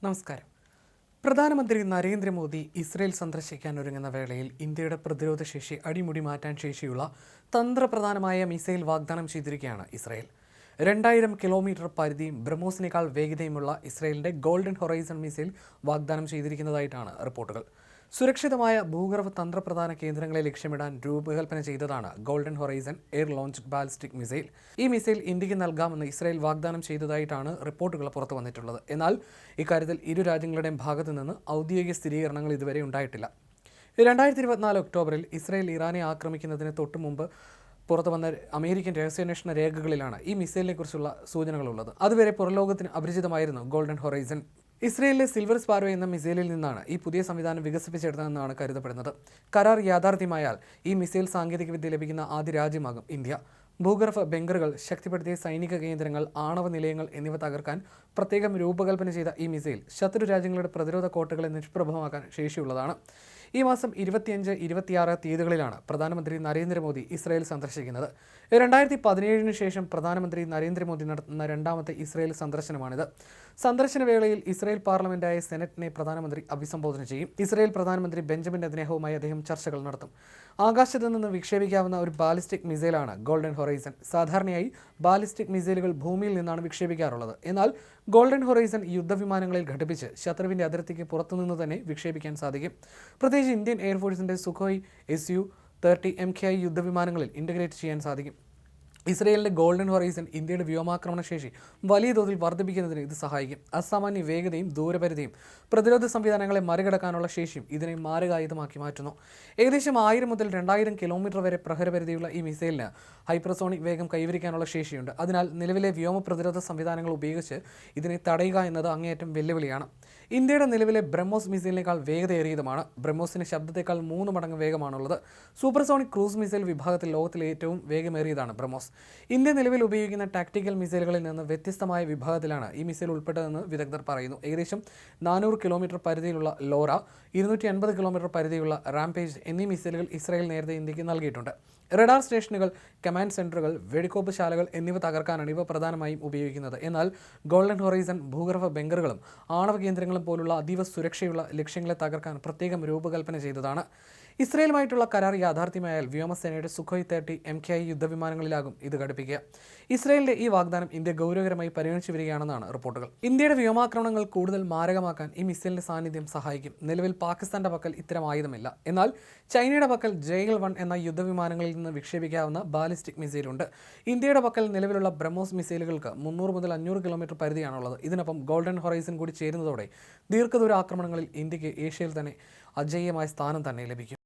നമസ്കാരം. പ്രധാനമന്ത്രി നരേന്ദ്രമോദി ഇസ്രയേൽ സന്ദർശിക്കാൻ ഒരുങ്ങുന്ന വേളയിൽ ഇന്ത്യയുടെ പ്രതിരോധ ശേഷി അടിമുടി മാറ്റാൻ ശേഷിയുള്ള തന്ത്രപ്രധാനമായ മിസൈൽ വാഗ്ദാനം ചെയ്തിരിക്കുകയാണ് ഇസ്രയേൽ. 2000 കിലോമീറ്റർ പരിധിയും ബ്രഹ്മോസിനേക്കാൾ വേഗതയുമുള്ള ഇസ്രയേലിന്റെ ഗോൾഡൻ ഹൊറൈസൺ മിസൈൽ വാഗ്ദാനം ചെയ്തിരിക്കുന്നതായിട്ടാണ് റിപ്പോർട്ടുകൾ. സുരക്ഷിതമായ ഭൂഗർഭ തന്ത്രപ്രധാന കേന്ദ്രങ്ങളെ ലക്ഷ്യമിടാൻ രൂപകൽപ്പന ചെയ്തതാണ് golden horizon air launched ballistic missile. ഈ മിസൈൽ ഇന്ത്യക്ക് നൽകാമെന്ന് ഇസ്രായേൽ വാഗ്ദാനം ചെയ്തതായിട്ടാണ് റിപ്പോർട്ടുകൾ പുറത്തു വന്നിട്ടുള്ളത്. എന്നാൽ ഇക്കാര്യത്തിൽ ഇരു രാജ്യങ്ങളുടെയും ഭാഗത്തു നിന്ന് ഔദ്യോഗിക സ്ഥിരീകരണങ്ങൾ ഇതുവരെ ഉണ്ടായിട്ടില്ല. 2024 ഒക്ടോബറിൽ ഇസ്രായേൽ ഇറാനെ ആക്രമിക്കുന്നതിന് തൊട്ടുമുമ്പ് പുറത്തു വന്ന അമേരിക്കൻ രഹസ്യാന്വേഷണ രേഖകളിലാണ് ഈ മിസൈലിനെ കുറിച്ചുള്ള സൂചനകളുള്ളത്. അതുവരെ പുറലോകത്തിന് അപരിചിതമായിരുന്നു ഗോൾഡൻ ഹൊറൈസൺ. ഇസ്രയേലിലെ സിൽവർ സ്പാരോ എന്ന മിസൈലിൽ നിന്നാണ് ഈ പുതിയ സംവിധാനം വികസിപ്പിച്ചെടുത്തതെന്നാണ് കരുതപ്പെടുന്നത്. കരാർ യാഥാർത്ഥ്യമായാൽ ഈ മിസൈൽ സാങ്കേതികവിദ്യ ലഭിക്കുന്ന ആദ്യ രാജ്യമാകും ഇന്ത്യ. ഭൂഗർഭ ബങ്കറുകൾ, ശക്തിപ്പെടുത്തിയ സൈനിക കേന്ദ്രങ്ങൾ, ആണവ നിലയങ്ങൾ എന്നിവ തകർക്കാൻ പ്രത്യേകം രൂപകൽപ്പന ചെയ്ത ഈ മിസൈൽ ശത്രു രാജ്യങ്ങളുടെ പ്രതിരോധ കോട്ടകളെ നിഷ്പ്രഭമാക്കാൻ ശേഷിയുള്ളതാണ്. ഈ മാസം 25, 26 തീയതികളിലാണ് പ്രധാനമന്ത്രി നരേന്ദ്രമോദി ഇസ്രായേൽ സന്ദർശിക്കുന്നത്. 2017 ശേഷം പ്രധാനമന്ത്രി നരേന്ദ്രമോദി നടത്തുന്ന രണ്ടാമത്തെ ഇസ്രായേൽ സന്ദർശനമാണിത്. സന്ദർശന വേളയിൽ ഇസ്രായേൽ പാർലമെന്റായ സെനറ്റിനെ പ്രധാനമന്ത്രി അഭിസംബോധന ചെയ്യും. ഇസ്രായേൽ പ്രധാനമന്ത്രി ബെഞ്ചമിൻ നെതന്യാഹുവുമായി അദ്ദേഹം ചർച്ചകൾ നടത്തും. ആകാശത്ത് നിന്ന് വിക്ഷേപിക്കാവുന്ന ഒരു ബാലിസ്റ്റിക് മിസൈലാണ് ഗോൾഡൻ ഹൊറൈസൺ. സാധാരണയായി ബാലിസ്റ്റിക് മിസൈലുകൾ ഭൂമിയിൽ നിന്നാണ് വിക്ഷേപിക്കാറുള്ളത്. എന്നാൽ ഗോൾഡൻ ഹൊറൈസൺ യുദ്ധവിമാനങ്ങളിൽ ഘടിപ്പിച്ച് ശത്രുവിന്റെ അതിർത്തിക്ക് പുറത്തുനിന്ന് തന്നെ വിക്ഷേപിക്കാൻ സാധിക്കും. പ്രത്യേകിച്ച് ഇന്ത്യൻ എയർഫോഴ്സിന്റെ സുഖോയ് Su-30 MKI യുദ്ധവിമാനങ്ങളിൽ ഇന്റഗ്രേറ്റ് ചെയ്യാൻ സാധിക്കും. ഇസ്രയേലിന്റെ ഗോൾഡൻ ഹൊറൈസൺ ഇന്ത്യയുടെ വ്യോമാക്രമണ ശേഷി വലിയ തോതിൽ വർദ്ധിപ്പിക്കുന്നതിന് ഇത് സഹായിക്കും. അസാമാന്യ വേഗതയും ദൂരപരിധിയും പ്രതിരോധ സംവിധാനങ്ങളെ മറികടക്കാനുള്ള ശേഷിയും ഇതിനെ മാരകായുധമാക്കി മാറ്റുന്നു. ഏകദേശം 1000 മുതൽ 2000 കിലോമീറ്റർ വരെ പ്രഹരപരിധിയുള്ള ഈ മിസൈലിന് ഹൈപ്പർസോണിക് വേഗം കൈവരിക്കാനുള്ള ശേഷിയുണ്ട്. അതിനാൽ നിലവിലെ വ്യോമ പ്രതിരോധ സംവിധാനങ്ങൾ ഉപയോഗിച്ച് ഇതിനെ തടയുക എന്നത് അങ്ങേയറ്റം വെല്ലുവിളിയാണ്. ഇന്ത്യയുടെ നിലവിലെ ബ്രഹ്മോസ് മിസൈലിനേക്കാൾ വേഗതയേറിയതുമാണ്. ബ്രഹ്മോസിന് ശബ്ദത്തേക്കാൾ 3 മടങ്ങ് വേഗമാണുള്ളത്. സൂപ്പർസോണിക് ക്രൂസ് മിസൈൽ വിഭാഗത്തിൽ ലോകത്തിലെ ഏറ്റവും വേഗമേറിയതാണ് ബ്രഹ്മോസ്. ഇന്ത്യ നിലവിൽ ഉപയോഗിക്കുന്ന ടാക്ടിക്കൽ മിസൈലുകളിൽ നിന്ന് വ്യത്യസ്തമായ വിഭാഗത്തിലാണ് ഈ മിസൈൽ ഉൾപ്പെട്ടതെന്ന് വിദഗ്ധർ പറയുന്നു. ഏകദേശം 400 കിലോമീറ്റർ പരിധിയിലുള്ള ലോറ, 250 കിലോമീറ്റർ പരിധിയുള്ള റാംപേജ് എന്നീ മിസൈലുകൾ ഇസ്രായേൽ നേരത്തെ ഇന്ത്യക്ക് നൽകിയിട്ടുണ്ട്. റഡാർ സ്റ്റേഷനുകൾ, കമാൻഡ് സെന്ററുകൾ, വെടിക്കോപ്പ് ശാലകൾ എന്നിവ തകർക്കാനാണ് ഇവ പ്രധാനമായും ഉപയോഗിക്കുന്നത്. എന്നാൽ ഗോൾഡൻ ഹൊറൈസൺ ഭൂഗർഭ ബങ്കറുകളും ആണവ കേന്ദ്രങ്ങളും പോലുള്ള അതീവ സുരക്ഷയുള്ള ലക്ഷ്യങ്ങളെ തകർക്കാൻ പ്രത്യേകം രൂപകൽപ്പന ചെയ്തതാണ്. ഇസ്രയേലുമായിട്ടുള്ള കരാർ യാഥാർത്ഥ്യമായാൽ വ്യോമസേനയുടെ സുഖോയ് 30 MKI യുദ്ധവിമാനങ്ങളിലാകും ഇത് ഘടിപ്പിക്കുക. ഇസ്രയേലിന്റെ ഈ വാഗ്ദാനം ഇന്ത്യ ഗൗരവകരമായി പരിഗണിച്ചു വരികയാണെന്നാണ് റിപ്പോർട്ടുകൾ. ഇന്ത്യയുടെ വ്യോമാക്രമണങ്ങൾ കൂടുതൽ മാരകമാക്കാൻ ഈ മിസൈലിന്റെ സാന്നിധ്യം സഹായിക്കും. നിലവിൽ പാകിസ്ഥാന്റെ പക്കൽ ഇത്തരം ആയുധമില്ല. എന്നാൽ ചൈനയുടെ പക്കൽ JL-1 എന്ന യുദ്ധവിമാനങ്ങളിൽ നിന്ന് വിക്ഷേപിക്കാവുന്ന ബാലിസ്റ്റിക് മിസൈലുണ്ട്. ഇന്ത്യയുടെ പക്കൽ നിലവിലുള്ള ബ്രഹ്മോസ് മിസൈലുകൾക്ക് 300 മുതൽ 500 കിലോമീറ്റർ പരിധിയാണുള്ളത്. ഇതിനൊപ്പം ഗോൾഡൻ ഹൊറൈസൺ കൂടി ചേരുന്നതോടെ ദീർഘദൂര ആക്രമണങ്ങളിൽ ഇന്ത്യക്ക് ഏഷ്യയിൽ തന്നെ അജയ്യമായ സ്ഥാനം തന്നെ ലഭിക്കും.